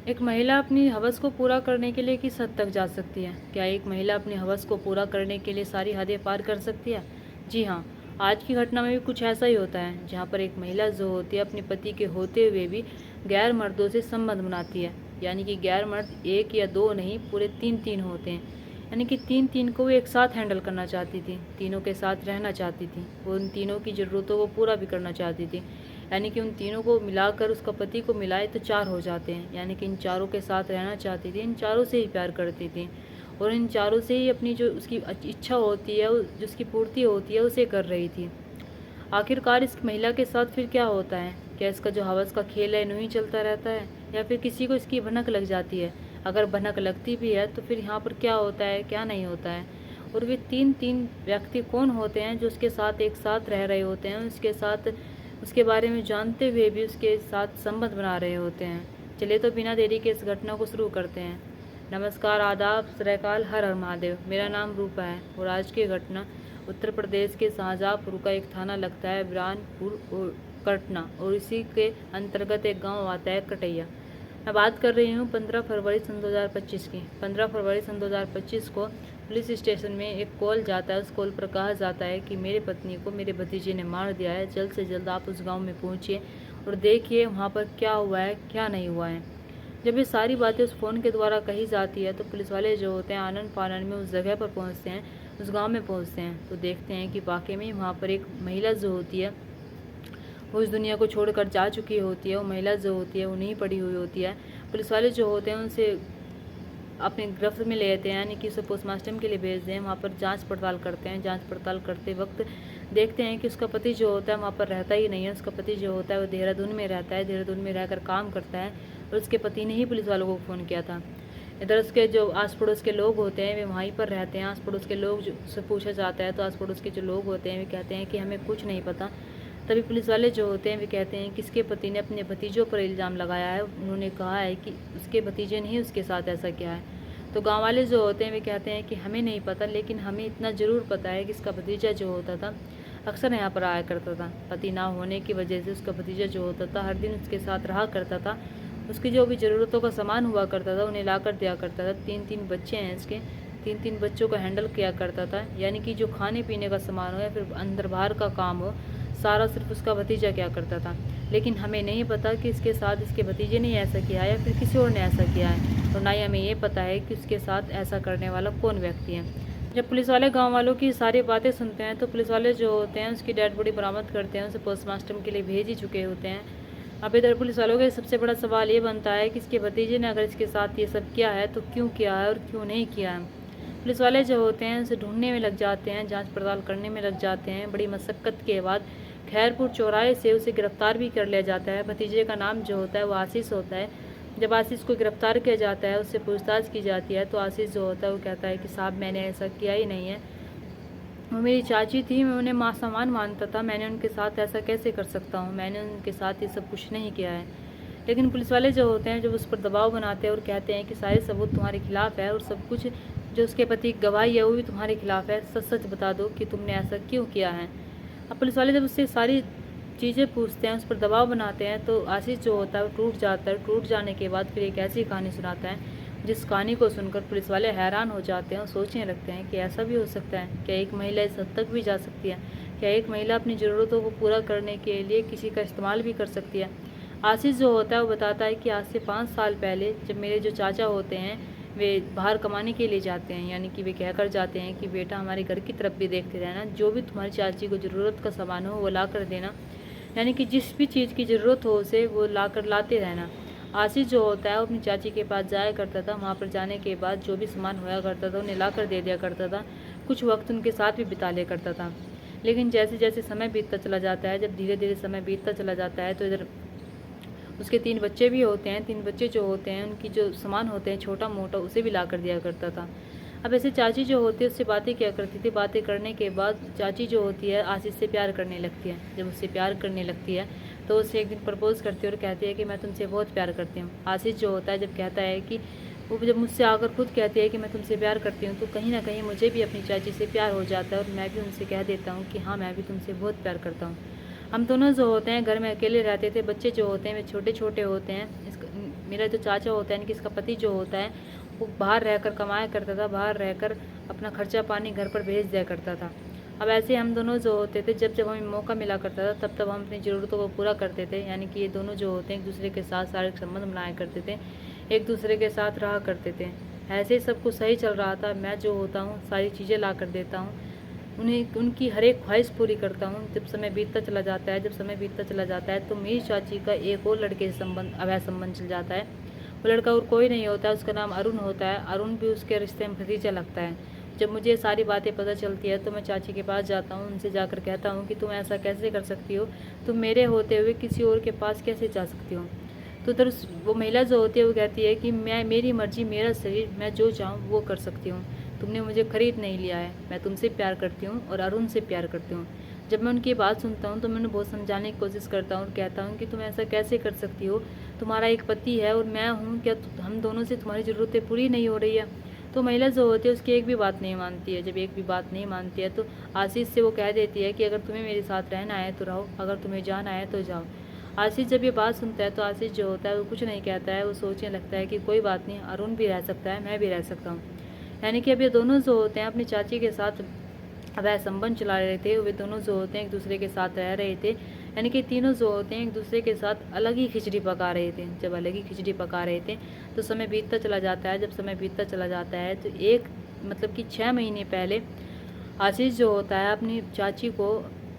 एक महिला अपनी हवस को पूरा करने के लिए किस हद तक जा सकती है? क्या एक महिला अपनी हवस को पूरा करने के लिए सारी हदें पार कर सकती है? जी हाँ, आज की घटना में भी कुछ ऐसा ही होता है, जहाँ पर एक महिला जो होती है अपने पति के होते हुए भी गैर मर्दों से संबंध बनाती है। यानी कि गैर मर्द एक या दो नहीं, पूरे तीन तीन होते हैं। यानी कि तीन तीन को वो एक साथ हैंडल करना चाहती थी, तीनों के साथ रहना चाहती थी, वो उन तीनों की ज़रूरतों को पूरा भी करना चाहती थी। यानी कि उन तीनों को मिलाकर उसका पति को मिलाए तो चार हो जाते हैं। यानी कि इन चारों के साथ रहना चाहती थी, इन चारों से ही प्यार करती थी और इन चारों से ही अपनी जो उसकी इच्छा होती है, जो उसकी पूर्ति होती है, उसे कर रही थी। आखिरकार इस महिला के साथ फिर क्या होता है? क्या इसका जो हवस का खेल है यूं ही चलता रहता है, या फिर किसी को इसकी भनक लग जाती है? अगर भनक लगती भी है तो फिर यहाँ पर क्या होता है, क्या नहीं होता है? और वे तीन तीन व्यक्ति कौन होते हैं जो उसके साथ एक साथ रह रहे होते हैं, उसके साथ उसके बारे में जानते हुए भी उसके साथ संबंध बना रहे होते हैं? चलिए तो बिना देरी के इस घटना को शुरू करते हैं। नमस्कार, आदाब, सरेकाल, हर हर महादेव। मेरा नाम रूपा है और आज की घटना उत्तर प्रदेश के शाहजहाँपुर का एक थाना लगता है बुरहानपुर और कटना, और इसी के अंतर्गत एक गांव आता है कटैया। मैं बात कर रही हूँ 15 फरवरी सन 2025 की। 15 फरवरी सन 2025 को पुलिस स्टेशन में एक कॉल जाता है। उस कॉल पर कहा जाता है कि मेरे पत्नी को मेरे भतीजे ने मार दिया है, जल्द से जल्द आप उस गांव में पहुंचिए और देखिए वहां पर क्या हुआ है, क्या नहीं हुआ है। जब ये सारी बातें उस फ़ोन के द्वारा कही जाती है तो पुलिस वाले जो होते हैं आनन फानन में उस जगह पर पहुंचते हैं, उस गांव में पहुंचते हैं, तो देखते हैं कि वाकई में वहाँ पर एक महिला जो होती है वो इस दुनिया को छोड़कर जा चुकी होती है। वो महिला जो होती है वो नहीं पड़ी हुई होती है। पुलिस वाले जो होते हैं उनसे अपने गिरफ्त में ले लेते हैं, यानी कि उसे पोस्टमार्टम के लिए भेज दें। वहाँ पर जांच पड़ताल करते हैं। जांच पड़ताल करते वक्त देखते हैं कि उसका पति जो होता है वहाँ पर रहता ही नहीं है। उसका पति जो होता है वो देहरादून में रहता है, देहरादून में रहकर काम करता है और उसके पति ने ही पुलिस वालों को फ़ोन किया था। इधर उसके जो आस पड़ोस के लोग होते हैं वे वहीं पर रहते हैं। आस पड़ोस के लोग जो से पूछा जाता है तो आस पड़ोस के जो लोग होते हैं वे कहते हैं कि हमें कुछ नहीं पता। तभी पुलिस वाले जो होते हैं वे कहते हैं कि इसके पति ने अपने भतीजों पर इल्ज़ाम लगाया है। उन्होंने कहा है कि उसके भतीजे ने ही उसके साथ ऐसा किया है। तो गांव वाले जो होते हैं वे कहते हैं कि हमें नहीं पता, लेकिन हमें इतना ज़रूर पता है कि इसका भतीजा जो होता था अक्सर यहाँ पर आया करता था। पति ना होने की वजह से उसका भतीजा जो होता था हर दिन उसके साथ रहा करता था। उसकी जो भी ज़रूरतों का सामान हुआ करता था उन्हें ला कर दिया करता था। तीन तीन बच्चे हैं इसके, तीन तीन बच्चों को हैंडल किया करता था। यानी कि जो खाने पीने का सामान हो या फिर अंदर बाहर का काम हो, सारा सिर्फ उसका भतीजा क्या करता था। लेकिन हमें नहीं पता कि इसके साथ इसके भतीजे ने ऐसा किया है या फिर किसी और ने ऐसा किया है, और ना ही हमें ये पता है कि उसके साथ ऐसा करने वाला कौन व्यक्ति है। जब पुलिस वाले गांव वालों की सारी बातें सुनते हैं तो पुलिस वाले जो होते हैं उसकी डेड बॉडी बरामद करते हैं, उसे पोस्टमार्टम के लिए भेज ही चुके होते हैं। अब इधर पुलिस वालों का सबसे बड़ा सवाल ये बनता है कि इसके भतीजे ने अगर इसके साथ ये सब किया है तो क्यों किया है और क्यों नहीं किया है। पुलिस वाले जो होते हैं उसे ढूंढने में लग जाते हैं, जांच पड़ताल करने में लग जाते हैं। बड़ी मशक्क़त के बाद खैरपुर चौराहे से उसे गिरफ्तार भी कर लिया जाता है। भतीजे का नाम जो होता है वो आशीष होता है। जब आशीष को गिरफ्तार किया जाता है, उससे पूछताछ की जाती है, तो आशीष जो होता है वो कहता है कि साहब मैंने ऐसा किया ही नहीं है, वो मेरी चाची थी, मैं उन्हें माँ समान मानता था, मैंने उनके साथ ऐसा कैसे कर सकता हूँ, मैंने उनके साथ ये सब कुछ नहीं किया है। लेकिन पुलिस वाले जो होते हैं जब उस पर दबाव बनाते हैं और कहते हैं कि सारे सबूत तुम्हारे खिलाफ़ है और सब कुछ जो उसके पति की गवाही है वो भी तुम्हारे खिलाफ़ है, सच सच बता दो कि तुमने ऐसा क्यों किया है। अब पुलिस वाले जब उससे सारी चीज़ें पूछते हैं, उस पर दबाव बनाते हैं, तो आशीष जो होता है वो टूट जाता है। टूट जाने के बाद फिर एक ऐसी कहानी सुनाता है जिस कहानी को सुनकर पुलिस वाले हैरान हो जाते हैं और सोचने लगते हैं कि ऐसा भी हो सकता है, क्या एक महिला इस हद तक भी जा सकती है, क्या एक महिला अपनी ज़रूरतों को पूरा करने के लिए किसी का इस्तेमाल भी कर सकती है। आशीष जो होता है वो बताता है कि आज से 5 साल पहले जब मेरे जो चाचा होते हैं वे बाहर कमाने के लिए जाते हैं, यानी कि वे कहकर जाते हैं कि बेटा हमारे घर की तरफ भी देखते रहना, जो भी तुम्हारी चाची को ज़रूरत का सामान हो वो ला कर देना, यानी कि जिस भी चीज़ की ज़रूरत हो उसे वो ला कर लाते रहना। आशीष जो होता है वो अपनी चाची के पास जाया करता था। वहाँ पर जाने के बाद जो भी सामान होया करता था उन्हें ला कर दे दिया करता था। कुछ वक्त उनके साथ भी बिता लिया करता था। लेकिन जैसे जैसे समय बीतता चला जाता है, जब धीरे धीरे समय बीतता चला जाता है, तो इधर उसके 3 बच्चे भी होते हैं। 3 बच्चे जो होते हैं उनकी जो सामान होते हैं छोटा मोटा उसे भी ला कर दिया करता था। अब ऐसे चाची जो होती है उससे बातें किया करती थी। बातें करने के बाद चाची जो होती है आशीष से प्यार करने लगती है। जब उससे प्यार करने लगती है तो उसे एक दिन प्रपोज करती है और कहती है कि मैं तुमसे बहुत प्यार करती हूँ। आशीष जो होता है जब कहता है कि वो जब मुझसे आकर खुद कहती है कि मैं तुमसे प्यार करती हूँ, तो कहीं ना कहीं मुझे भी अपनी चाची से प्यार हो जाता है और मैं भी उनसे कह देता हूँ कि हाँ मैं भी तुमसे बहुत प्यार करता हूँ। हम दोनों जो होते हैं घर में अकेले रहते थे। बच्चे जो होते हैं वे छोटे छोटे होते हैं। मेरा जो चाचा होता है यानी कि इसका पति जो होता है वो बाहर रहकर कमाया करता था, बाहर रहकर अपना खर्चा पानी घर पर भेज दिया करता था। अब ऐसे हम दोनों जो होते थे जब जब हमें मौका मिला करता था तब तब हम अपनी ज़रूरतों को पूरा करते थे। यानी कि ये दोनों जो होते हैं एक दूसरे के साथ शारीरिक संबंध बनाया करते थे, एक दूसरे के साथ रहा करते थे। ऐसे ही सब कुछ सही चल रहा था। मैं जो होता हूँ सारी चीज़ें ला कर देता हूँ, उन्हें उनकी हर एक ख्वाहिश पूरी करता हूँ। जब समय बीतता चला जाता है, जब समय बीतता चला जाता है तो मेरी चाची का एक और लड़के से संबंध, अवैध संबंध चल जाता है। वो लड़का और कोई नहीं होता है, उसका नाम अरुण होता है। अरुण भी उसके रिश्ते में भतीजा लगता है। जब मुझे ये सारी बातें पता चलती है तो मैं चाची के पास जाता हूँ, उनसे जाकर कहता हूँ कि तुम ऐसा कैसे कर सकती हो, तुम मेरे होते हुए किसी और के पास कैसे जा सकती हो। तो उधर वो महिला जो होती है वो कहती है कि मैं, मेरी मर्जी, मेरा शरीर, मैं जो चाहूँ वो कर सकती हूँ। तुमने मुझे खरीद नहीं लिया है, मैं तुमसे प्यार करती हूँ और अरुण से प्यार करती हूँ। जब मैं उनकी बात सुनता हूँ तो मैं उन्हें बहुत समझाने की कोशिश करता हूँ और कहता हूँ कि तुम ऐसा कैसे कर सकती हो, तुम्हारा एक पति है और मैं हूँ, क्या हम दोनों से तुम्हारी ज़रूरतें पूरी नहीं हो रही है। तो महिला जो होती है उसकी एक भी बात नहीं मानती है। जब एक भी बात नहीं मानती है तो आशीष से वो कह देती है कि अगर तुम्हें मेरे साथ रहना है तो रहो, अगर तुम्हें जाना है तो जाओ। आशीष जब ये बात सुनता है तो आशीष जो होता है वो कुछ नहीं कहता है, वो सोचने लगता है कि कोई बात नहीं, अरुण भी रह सकता है, मैं भी रह सकता हूँ। यानी कि अब ये दोनों जो होते हैं अपनी चाची के साथ वह संबंध चला रहे थे, वे दोनों जो होते हैं एक दूसरे के साथ रह रहे थे। यानी कि तीनों जो होते हैं एक दूसरे के साथ अलग ही खिचड़ी पका रहे थे। जब अलग ही खिचड़ी पका रहे थे तो समय बीतता चला जाता है। जब समय बीतता चला जाता है तो एक मतलब कि 6 महीने पहले आशीष जो होता है अपनी चाची को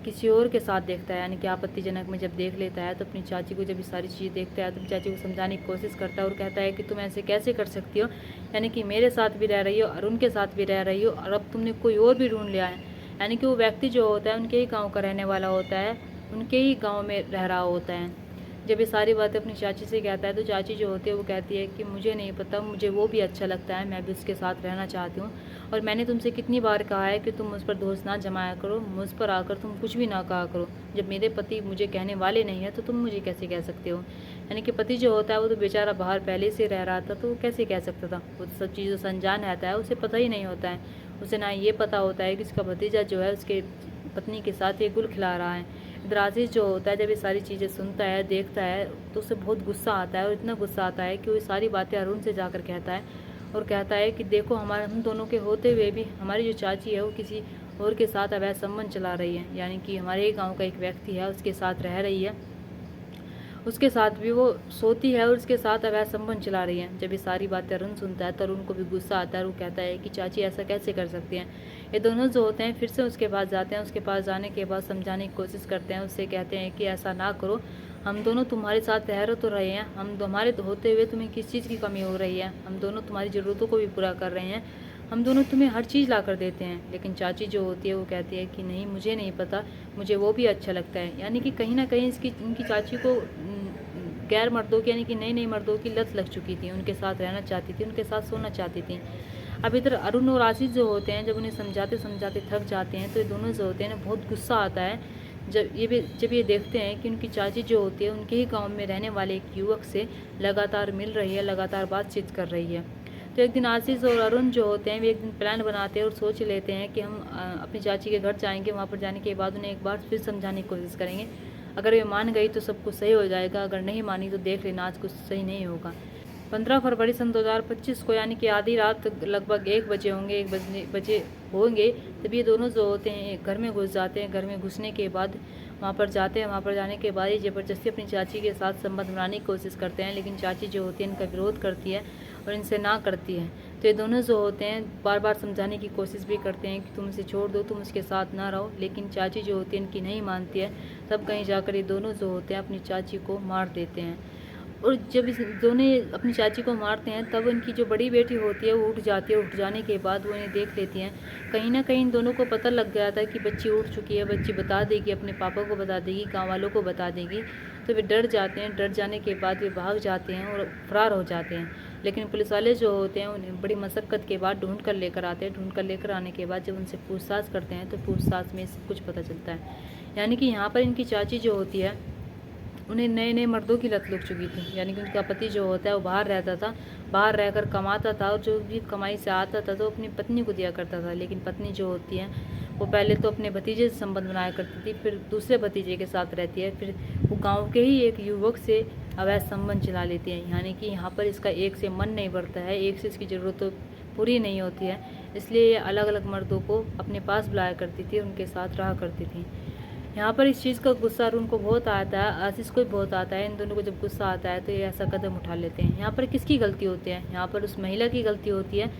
किसी और के साथ देखता है। यानी कि आपत्तिजनक में जब देख लेता है तो अपनी चाची को जब ये सारी चीज़ें देखता है तो अपनी चाची को समझाने की कोशिश करता है और कहता है कि तुम ऐसे कैसे कर सकती हो, यानी कि मेरे साथ भी रह रही हो और उनके साथ भी रह रही हो और अब तुमने कोई और भी ढूंढ लिया है। यानी कि वो व्यक्ति जो होता है उनके ही गाँव का रहने वाला होता है, उनके ही गाँव में रह रहा होता है। जब ये सारी बातें अपनी चाची से कहता है तो चाची जो होती है वो कहती है कि मुझे नहीं पता, मुझे वो भी अच्छा लगता है, मैं भी उसके साथ रहना चाहती हूँ और मैंने तुमसे कितनी बार कहा है कि तुम मुझ पर दोष ना जमाया करो, मुझ पर आकर तुम कुछ भी ना कहा करो। जब मेरे पति मुझे कहने वाले नहीं है तो तुम मुझे कैसे कह सकते हो। यानी कि पति जो होता है वो तो बेचारा बाहर पहले से रह रहा था तो वो कैसे कह सकता था, वो तो सब चीज़ों से अनजान रहता है, उसे पता ही नहीं होता है। उसे ना ये पता होता है कि उसका भतीजा जो है उसके पत्नी के साथ ये गुल खिला रहा है। इधर आशीष जो होता है जब ये सारी चीज़ें सुनता है, देखता है तो उसे बहुत गुस्सा आता है और इतना गुस्सा आता है कि वो सारी बातें अरुण से जाकर कहता है और कहता है कि देखो, हमारे हम दोनों के होते हुए भी हमारी जो चाची है वो किसी और के साथ अवैध संबंध चला रही है। यानी कि हमारे ही गाँव का एक व्यक्ति है उसके साथ रह रही है, उसके साथ भी वो सोती है और उसके साथ अवैध संबंध चला रही है। जब ये सारी बातें अरुण सुनता है तो अरुण को भी गुस्सा आता है और वो कहता है कि चाची ऐसा कैसे कर सकती हैं। ये दोनों जो होते हैं फिर से उसके पास जाते हैं, उसके पास जाने के बाद समझाने की कोशिश करते हैं, उससे कहते हैं कि ऐसा ना करो, हम दोनों तुम्हारे साथ रह तो रहे हैं, हम हमारे होते हुए तुम्हें किस चीज़ की कमी हो रही है, हम दोनों तुम्हारी ज़रूरतों को भी पूरा कर रहे हैं, हम दोनों तुम्हें हर चीज़ ला कर देते हैं। लेकिन चाची जो होती है वो कहती है कि नहीं, मुझे नहीं पता, मुझे वो भी अच्छा लगता है। यानी कि कहीं ना कहीं इनकी चाची को गैर मर्दों की, यानी कि नई नई मर्दों की लत लग चुकी थी, उनके साथ रहना चाहती थी, उनके साथ सोना चाहती थी। अब इधर अरुण और आशीष जो होते हैं जब उन्हें समझाते समझाते थक जाते हैं तो ये दोनों जो होते हैं ना बहुत गुस्सा आता है जब ये देखते हैं कि उनकी चाची जो होती है उनके ही गांव में रहने वाले एक युवक से लगातार मिल रही है, लगातार बातचीत कर रही है। तो एक दिन आशीष और अरुण जो होते हैं वे एक दिन प्लान बनाते हैं और सोच लेते हैं कि हम अपनी चाची के घर जाएंगे, वहाँ पर जाने के बाद उन्हें एक बार फिर समझाने की कोशिश करेंगे। अगर वे मान गई तो सब कुछ सही हो जाएगा, अगर नहीं मानी तो देख लेना आज कुछ सही नहीं होगा। 15 फरवरी सन 2025 को, यानी कि आधी रात लगभग 1 बजे होंगे, 1 बजे होंगे, तब ये दोनों जो होते हैं घर में घुस जाते हैं। घर में घुसने के बाद वहाँ पर जाते हैं, वहाँ पर जाने के बाद ये ज़बरदस्ती अपनी चाची के साथ संबंध बनाने की कोशिश करते हैं, लेकिन चाची जो होती है इनका विरोध करती है और इनसे ना करती है। तो ये दोनों जो होते हैं बार बार समझाने की कोशिश भी करते हैं कि तुम इसे छोड़ दो, तुम उसके साथ ना रहो, लेकिन चाची जो होती है इनकी नहीं मानती है। तब कहीं जाकर ये दोनों जो होते हैं अपनी चाची को मार देते हैं। और जब इस दोनों अपनी चाची को मारते हैं तब उनकी जो बड़ी बेटी होती है वो उठ जाती है। उठ जाने के बाद वो इन्हें देख लेती हैं। कहीं ना कहीं इन दोनों को पता लग गया था कि बच्ची उठ चुकी है, बच्ची बता देगी, अपने पापा को बता देगी, गाँव वालों को बता देगी। तो वे डर जाते हैं। डर जाने के बाद वे भाग जाते हैं और फरार हो जाते हैं। लेकिन पुलिस वाले जो होते हैं उन्हें बड़ी मशक्क़त के बाद ढूंढ कर लेकर आते हैं। ढूंढ कर लेकर आने के बाद जब उनसे पूछताछ करते हैं तो पूछताछ में सब कुछ पता चलता है। यानी कि यहाँ पर इनकी चाची जो होती है उन्हें नए नए मर्दों की लत लग चुकी थी। यानी कि उनका पति जो होता है वो बाहर रहता था, बाहर रहकर कमाता था और जो भी कमाई से आता था तो अपनी पत्नी को दिया करता था। लेकिन पत्नी जो होती है वो पहले तो अपने भतीजे से संबंध बनाया करती थी, फिर दूसरे भतीजे के साथ रहती है, फिर वो गांव के ही एक युवक से अवैध संबंध चला लेती है। यानी कि यहाँ पर इसका एक से मन नहीं भरता है, एक से इसकी ज़रूरत तो पूरी नहीं होती है, इसलिए ये अलग अलग मर्दों को अपने पास बुलाया करती थी, उनके साथ रहा करती थी। यहाँ पर इस चीज़ का गुस्सा उनको बहुत आता है, आशीष को भी बहुत आता है। इन दोनों को जब गुस्सा आता है तो ये ऐसा कदम उठा लेते हैं। यहाँ पर किसकी गलती होती है? यहाँ पर उस महिला की गलती होती है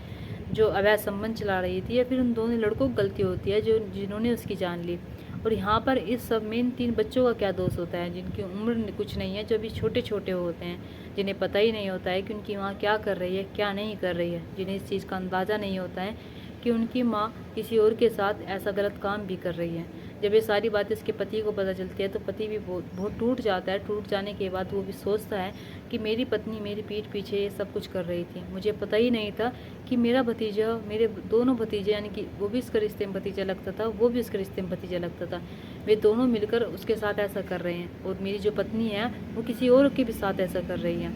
जो अवैध संबंध चला रही थी, या फिर उन दोनों लड़कों की गलती होती है जिन्होंने उसकी जान ली। और यहाँ पर इस सब में इन 3 बच्चों का क्या दोष होता है, जिनकी उम्र कुछ नहीं है, जो अभी छोटे छोटे होते हैं, जिन्हें पता ही नहीं होता है कि उनकी माँ क्या कर रही है, क्या नहीं कर रही है, जिन्हें इस चीज़ का अंदाज़ा नहीं होता है कि उनकी माँ किसी और के साथ ऐसा गलत काम भी कर रही है। जब ये सारी बातें इसके पति को पता चलती है तो पति भी बहुत टूट जाता है। टूट जाने के बाद वो भी सोचता है कि मेरी पत्नी मेरी पीठ पीछे ये सब कुछ कर रही थी, मुझे पता ही नहीं था कि मेरा भतीजा, मेरे दोनों भतीजे, यानी कि वो भी इसका रिश्ते में भतीजा लगता था, वो भी उसके रिश्ते में भतीजा लगता था, वे दोनों मिलकर उसके साथ ऐसा कर रहे हैं। और मेरी जो पत्नी है वो किसी और के भी साथ ऐसा कर रही है।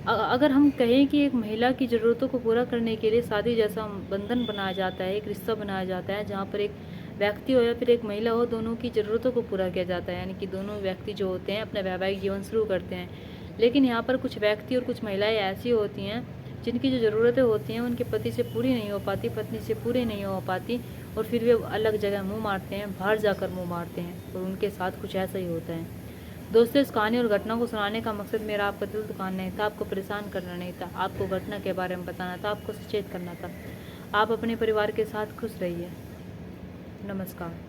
अगर हम कहें कि एक महिला की ज़रूरतों को पूरा करने के लिए शादी जैसा बंधन बनाया जाता है, एक रिश्ता बनाया जाता है, जहाँ पर एक व्यक्ति हो या फिर एक महिला हो, दोनों की ज़रूरतों को पूरा किया जाता है, यानी कि दोनों व्यक्ति जो होते हैं अपना वैवाहिक जीवन शुरू करते हैं। लेकिन यहाँ पर कुछ व्यक्ति और कुछ महिलाएं ऐसी होती हैं जिनकी जो ज़रूरतें होती हैं उनके पति से पूरी नहीं हो पाती, पत्नी से पूरी नहीं हो पाती, और फिर वे अलग जगह मुँह मारते हैं, बाहर जाकर मुँह मारते हैं, और उनके साथ कुछ ऐसा ही होता है। दोस्तों, इस कहानी और घटना को सुनाने का मकसद मेरा आपका दिल दुखाना नहीं था, आपको परेशान करना नहीं था, आपको घटना के बारे में बताना था, आपको सचेत करना था। आप अपने परिवार के साथ खुश रहिए। नमस्कार।